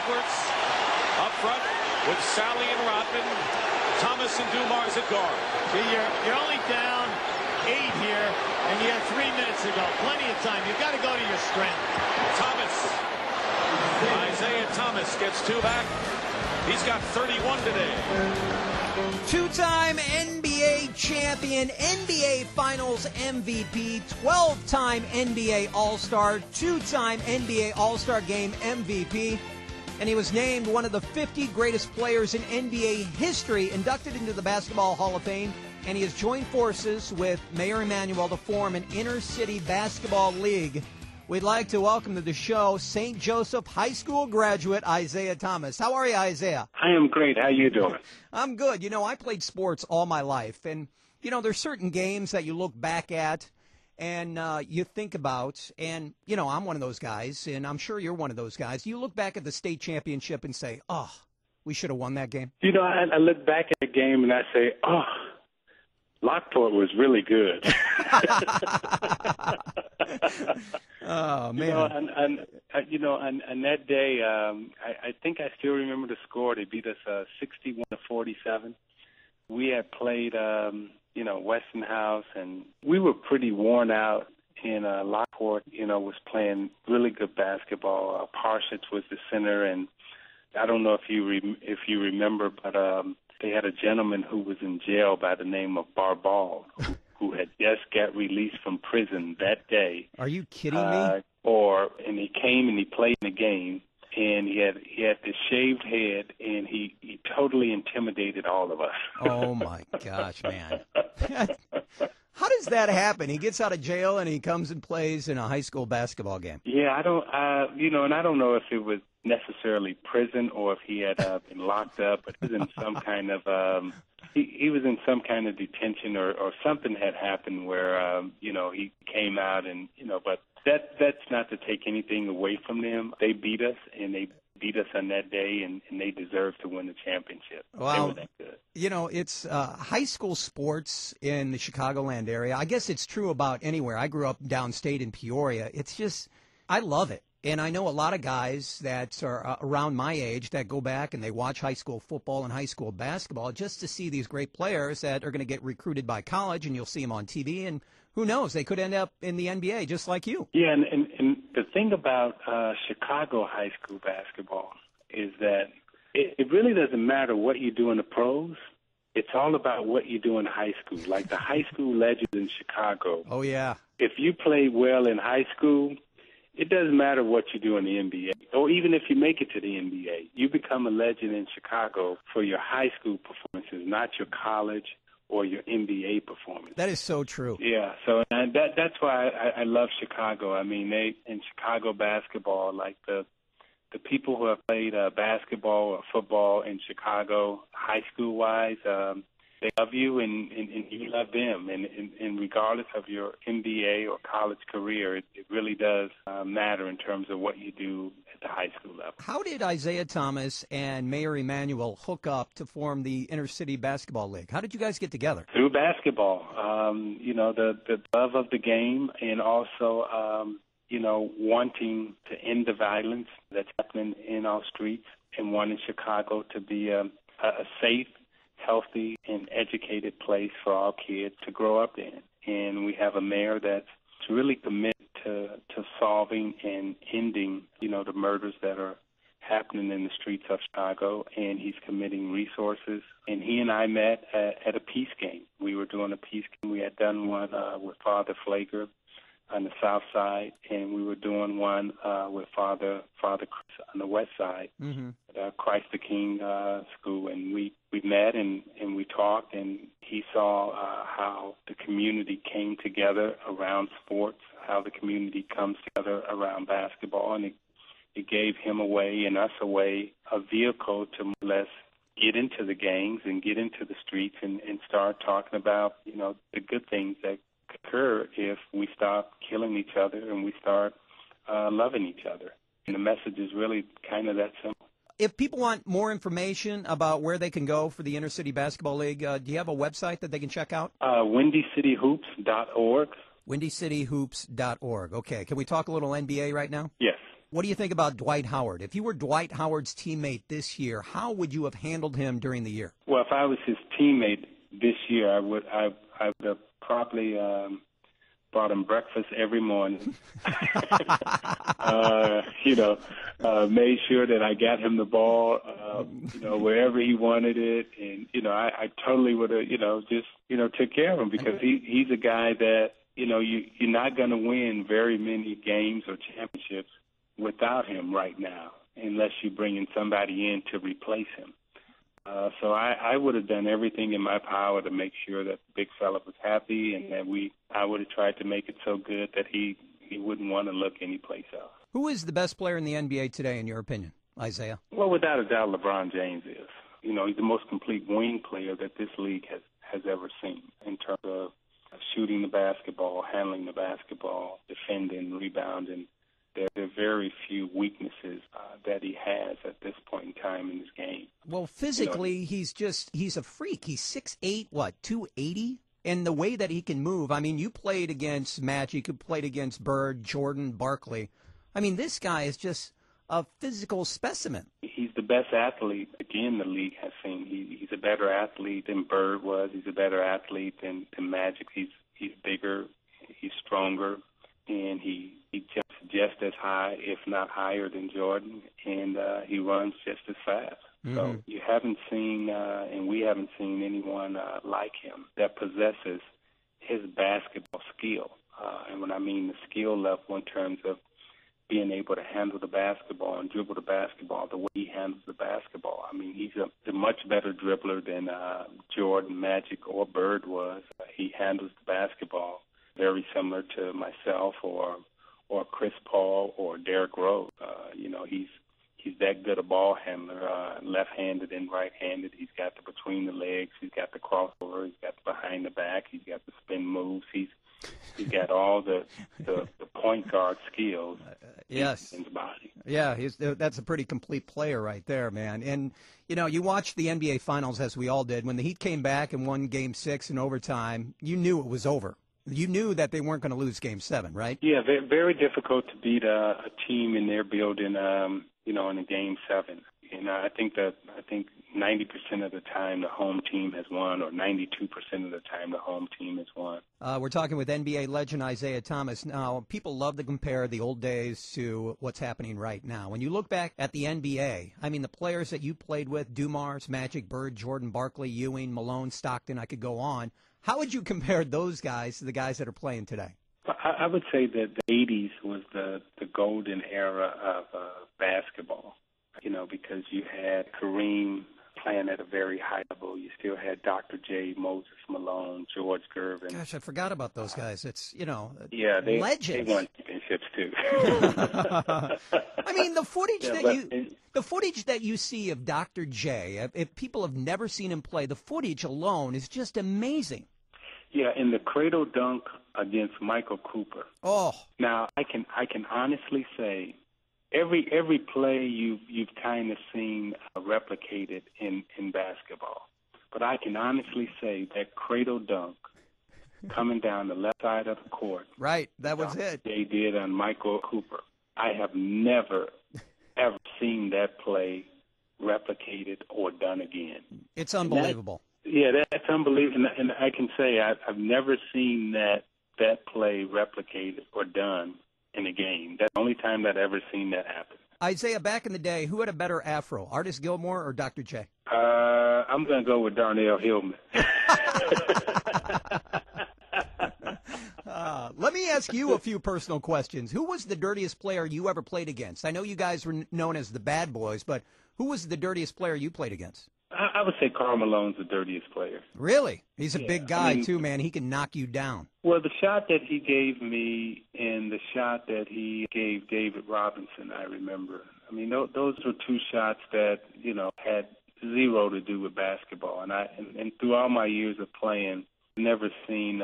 Edwards up front with Sally and Rodman. Thomas and Dumars at guard. See, you're only down 8 here, and you have 3 minutes to go. Plenty of time. You've got to go to your strength. Thomas. Isiah Thomas gets 2 back. He's got 31 today. Two-time NBA champion, NBA Finals MVP, 12-time NBA All-Star, 2-time NBA All-Star Game MVP, and he was named one of the 50 greatest players in NBA history, inducted into the Basketball Hall of Fame, and he has joined forces with Mayor Emanuel to form an inner-city basketball league. We'd like to welcome to the show St. Joseph High School graduate Isiah Thomas. How are you, Isiah? I am great. How you doing? I'm good. You know, I played sports all my life, and, you know, there's certain games that you look back at and you think about, and, you know, I'm one of those guys, and I'm sure you're one of those guys. You look back at the state championship and say, oh, we should have won that game. You know, I look back at the game and I say, oh, Lockport was really good. Oh, man. And that day, I think I still remember the score. They beat us 61-47. We had played, Westinghouse, and we were pretty worn out. And Lockport, was playing really good basketball. Parshitz was the center, and I don't know if you remember, but they had a gentleman who was in jail by the name of Barbal, who had just got released from prison that day. Are you kidding me? And he came and he played in the game, and he had this shaved head, and he totally intimidated all of us. Oh my gosh, man! How does that happen? He gets out of jail and he comes and plays in a high school basketball game. Yeah, I don't know if it was necessarily prison or if he had been locked up, but he was in some kind of he was in some kind of detention or something had happened where he came out and but that's not to take anything away from them. They beat us and they beat us on that day, and they deserve to win the championship. Well, they were that good. It's high school sports in the Chicagoland area. I guess it's true about anywhere. I grew up downstate in Peoria. It's just, I love it. And I know a lot of guys that are around my age that go back and they watch high school football and high school basketball just to see these great players that are going to get recruited by college, and you'll see them on TV, and who knows, they could end up in the NBA just like you. Yeah, and the thing about Chicago high school basketball is that it really doesn't matter what you do in the pros. It's all about what you do in high school. Like the high school legends in Chicago. Oh, yeah. If you play well in high school, it doesn't matter what you do in the NBA, or even if you make it to the NBA. You become a legend in Chicago for your high school performances, not your college or your NBA performance. That is so true. Yeah, so and that's why I love Chicago. I mean, in Chicago basketball, like the people who have played basketball or football in Chicago, high school wise, they love you and you love them. And regardless of your NBA or college career, it really does matter in terms of what you do at the high school level. How did Isiah Thomas and Mayor Emanuel hook up to form the Inter-City Basketball League? How did you guys get together? Through basketball. The love of the game, and also, wanting to end the violence that's happening in our streets, and wanting Chicago to be a safe, healthy, and educated place for our kids to grow up in. And we have a mayor that's really committed to solving and ending, the murders that are happening in the streets of Chicago, and he's committing resources. And he and I met at a peace game. We were doing a peace game. We had done one with Father Flager on the south side, and we were doing one with Father Chris on the west side, at Christ the King school. And we met and we talked, and he saw how the community came together around sports, how the community comes together around basketball, and it gave him a way and us a way, a vehicle to more or less get into the gangs and get into the streets and start talking about, the good things that occur if we stop killing each other and we start loving each other. And the message is really kind of that simple. If people want more information about where they can go for the Inter-City Basketball League, do you have a website that they can check out? WindyCityHoops.org. WindyCityHoops.org. Okay. Can we talk a little NBA right now? Yes. What do you think about Dwight Howard? If you were Dwight Howard's teammate this year, how would you have handled him during the year? Well, if I was his teammate this year, I would have probably brought him breakfast every morning. Made sure that I got him the ball, wherever he wanted it, and I totally would have, took care of him because he's a guy that you're not going to win very many games or championships without him right now, unless you bring in somebody in to replace him. So I would have done everything in my power to make sure that the big fella was happy, and that I would have tried to make it so good that he wouldn't want to look anyplace else. Who is the best player in the NBA today, in your opinion, Isiah? Well, without a doubt, LeBron James is. He's the most complete wing player that this league has ever seen in terms of shooting the basketball, handling the basketball, defending, rebounding. There are very few weaknesses that he has at this point in time in his game. Well, physically, he's a freak. He's 6'8", 280? And the way that he can move, I mean, you played against Magic, you played against Bird, Jordan, Barkley. I mean, this guy is just a physical specimen. He's the best athlete, again, the league has seen. He's a better athlete than Bird was. He's a better athlete than Magic. He's bigger, he's stronger, and he jumps just as high, if not higher, than Jordan, and he runs just as fast. Mm-hmm. So you haven't seen, and we haven't seen anyone like him that possesses his basketball skill. And when I mean the skill level in terms of being able to handle the basketball and dribble the basketball the way he handles the basketball. I mean, he's a much better dribbler than Jordan, Magic, or Bird was. He handles the basketball very similar to myself or Chris Paul or Derrick Rose. He's that good a ball handler, left-handed and right-handed. He's got the between the legs. He's got the crossover. He's got the behind the back. He's got the spin moves. He's got all the point guard skills. Yes. In his body. Yeah, that's a pretty complete player right there, man. And, you watched the NBA Finals, as we all did. When the Heat came back and won Game 6 in overtime, you knew it was over. You knew that they weren't going to lose Game 7, right? Yeah, very difficult to beat a team in their building, in a Game 7. And I think 90% of the time the home team has won, or 92% of the time the home team has won. We're talking with NBA legend Isiah Thomas. Now, people love to compare the old days to what's happening right now. When you look back at the NBA, I mean, the players that you played with, Dumars, Magic, Bird, Jordan, Barkley, Ewing, Malone, Stockton, I could go on. How would you compare those guys to the guys that are playing today? I would say that the 80s was the golden era of basketball, because you had Kareem playing at a very high level. You still had Dr. J, Moses Malone, George Gervin. Gosh, I forgot about those guys. It's, they legends. They won championships, too. I mean, the footage that you see of Dr. J, if people have never seen him play, the footage alone is just amazing. Yeah, and the cradle dunk against Michael Cooper. Oh. Now, I can honestly say every play you've kind of seen replicated in basketball. But I can honestly say that cradle dunk coming down the left side of the court. Right, that was it. They did on Michael Cooper. I have never, ever seen that play replicated or done again. It's unbelievable. That's unbelievable. And I can say I've never seen that play replicated or done in a game. That's the only time that I've ever seen that happen. Isiah, back in the day, who had a better afro, Artis Gilmore or Dr. J? I'm going to go with Darnell Hillman. Let me ask you a few personal questions. Who was the dirtiest player you ever played against? I know you guys were known as the bad boys, but who was the dirtiest player you played against? I would say Karl Malone's the dirtiest player. Really? He's a big guy, too, man. He can knock you down. Well, the shot that he gave me and the shot that he gave David Robinson, I remember. I mean, those were two shots that, had zero to do with basketball. And through all my years of playing, I've never seen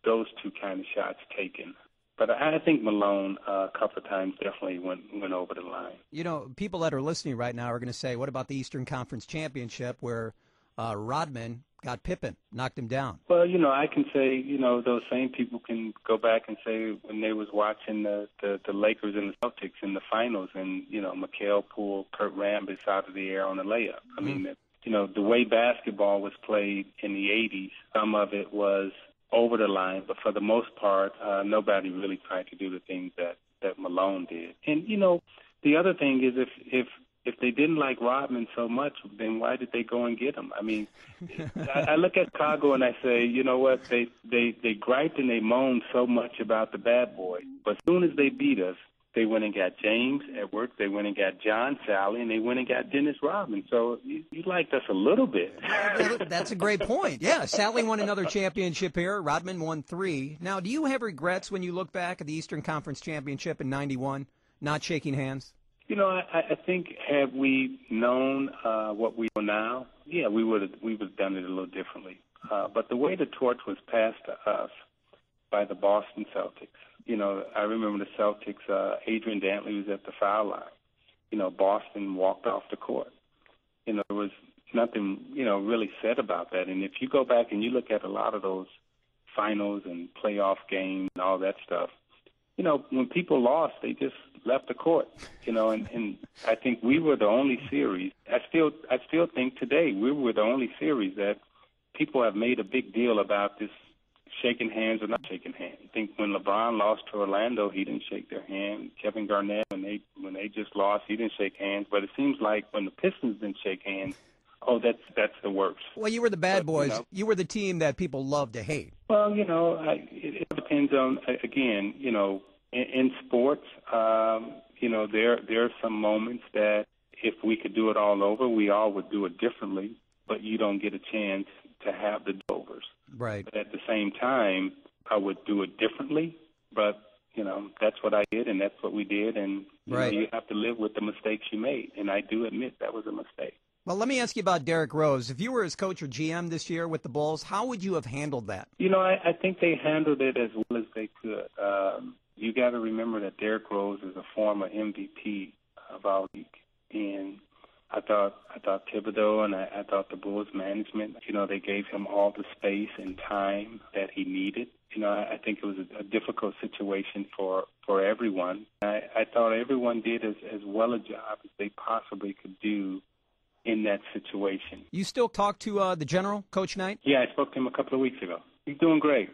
those two kind of shots taken. But I think Malone a couple of times definitely went over the line. People that are listening right now are going to say, what about the Eastern Conference Championship where Rodman got Pippen, knocked him down. Well, I can say, those same people can go back and say when they was watching the Lakers and the Celtics in the finals, and McHale pulled Kurt Rambis out of the air on a layup. I mean, the way basketball was played in the '80s, some of it was over the line, but for the most part, nobody really tried to do the things that Malone did. And the other thing is, if they didn't like Rodman so much, then why did they go and get him? I mean, I look at Chicago and I say, you know what? They griped and they moaned so much about the bad boy, but as soon as they beat us, they went and got James Edwards, they went and got John Sally, and they went and got Dennis Rodman. So you liked us a little bit. That's a great point. Yeah, Sally won another championship here. Rodman won 3. Now, do you have regrets when you look back at the Eastern Conference Championship in '91, not shaking hands? I think had we known what we know now, yeah, we would have done it a little differently. But the way the torch was passed to us by the Boston Celtics, I remember the Celtics, Adrian Dantley was at the foul line. Boston walked off the court. There was nothing, really said about that. And if you go back and you look at a lot of those finals and playoff games and all that stuff, when people lost, they just left the court, and I think we were the only series. I still think today we were the only series that people have made a big deal about this shaking hands or not shaking hands. I think when LeBron lost to Orlando, he didn't shake their hand. Kevin Garnett, when they just lost, he didn't shake hands. But it seems like when the Pistons didn't shake hands, that's the worst. Well, you were the bad boys. You were the team that people love to hate. Well, it depends on, again, in sports, there are some moments that if we could do it all over, we all would do it differently, but you don't get a chance to have the do-overs. Right. But at the same time, I would do it differently, but, that's what I did and that's what we did, and you have to live with the mistakes you made, and I do admit that was a mistake. Well, let me ask you about Derrick Rose. If you were his coach or GM this year with the Bulls, how would you have handled that? I think they handled it as well as they could. You got to remember that Derrick Rose is a former MVP of our league, and I thought Thibodeau and I thought the Bulls management, they gave him all the space and time that he needed. I think it was a difficult situation for everyone. I thought everyone did as well a job as they possibly could do in that situation. You still talk to the general, Coach Knight? Yeah, I spoke to him a couple of weeks ago. He's doing great.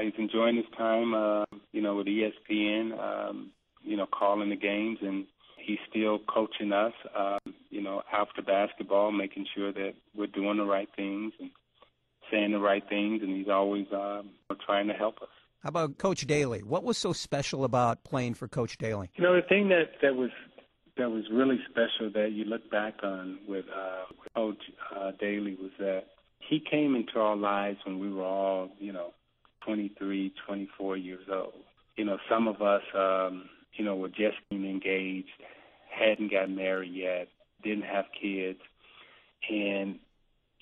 He's enjoying his time, with ESPN, calling the games, and he's still coaching us, after basketball, making sure that we're doing the right things and saying the right things, and he's always trying to help us. How about Coach Daly? What was so special about playing for Coach Daly? The thing that was really special that you look back on with Coach Daly was that he came into our lives when we were all, 23, 24 years old. Some of us, were just getting engaged, hadn't gotten married yet, didn't have kids. And,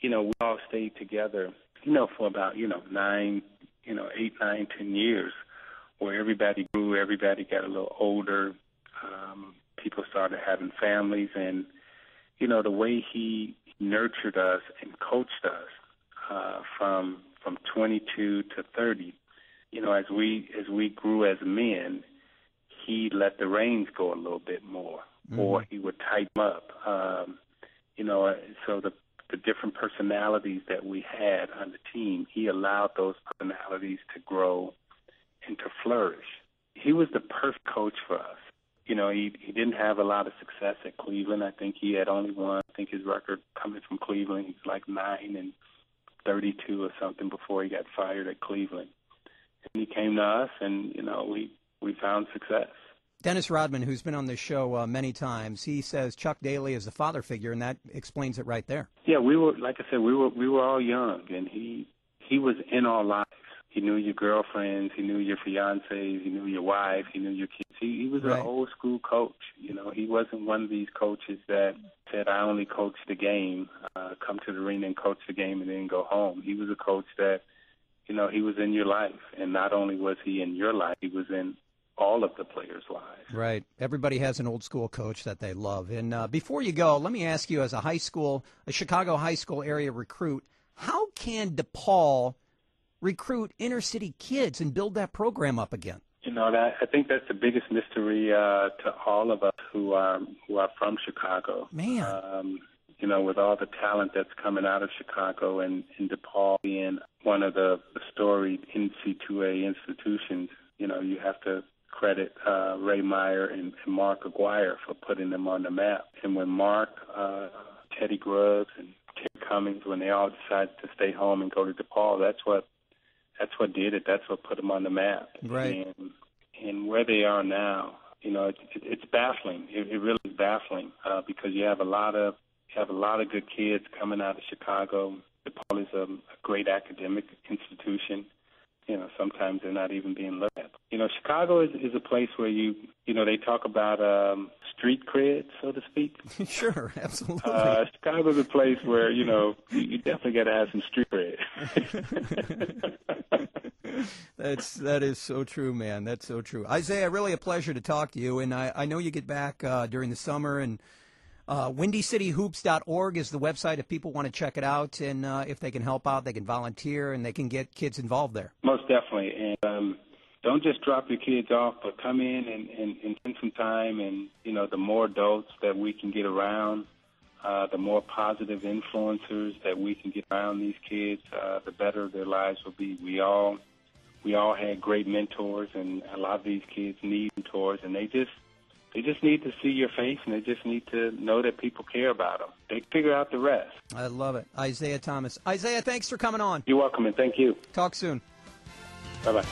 we all stayed together, for about, 8, 9, 10 years, where everybody grew, everybody got a little older. People started having families, and, the way he nurtured us and coached us from 22 to 30, as we grew as men, he let the reins go a little bit more, or he would tighten up. So the different personalities that we had on the team, he allowed those personalities to grow and to flourish. He was the perfect coach for us. He didn't have a lot of success at Cleveland. I think he had only one. I think his record coming from Cleveland, he's like 9-32 or something before he got fired at Cleveland. And he came to us, and, we found success. Dennis Rodman, who's been on this show many times, he says Chuck Daly is the father figure, and that explains it right there. Yeah, we were, like I said, we were all young, and he was in our lives. He knew your girlfriends, he knew your fiancés, he knew your wife, he knew your kids. He was an old school coach. He wasn't one of these coaches that said, I only coach the game, come to the arena and coach the game and then go home. He was a coach that, he was in your life. And not only was he in your life, he was in all of the players' lives. Right. Everybody has an old school coach that they love. And before you go, let me ask you, as a Chicago high school area recruit, how can DePaul recruit inner city kids and build that program up again? I think that's the biggest mystery to all of us who are from Chicago. Man. With all the talent that's coming out of Chicago and DePaul being one of the storied NC2A institutions, you have to credit Ray Meyer and Mark Aguirre for putting them on the map. And when Mark, Teddy Grubbs, and Terry Cummings, when they all decided to stay home and go to DePaul, that's what did it. That's what put them on the map. Right. And where they are now, it's baffling. It really is baffling because you have a lot of good kids coming out of Chicago. DePaul is a great academic institution. Sometimes they're not even being looked at. Chicago is a place where they talk about street cred, so to speak. Sure, absolutely. Chicago's a place where, you definitely got to have some street cred. That is so true, man. That's so true. Isiah, really a pleasure to talk to you, and I know you get back during the summer, and WindyCityHoops.org is the website if people want to check it out, and if they can help out, they can volunteer, and they can get kids involved there. Most definitely, and don't just drop your kids off, but come in and spend some time, and, the more adults that we can get around, the more positive influencers that we can get around these kids, the better their lives will be. We all had great mentors, and a lot of these kids need mentors, and they just need to see your face, and they just need to know that people care about them. They figure out the rest. I love it. Isiah Thomas. Isiah, thanks for coming on. You're welcome, and thank you. Talk soon. Bye-bye.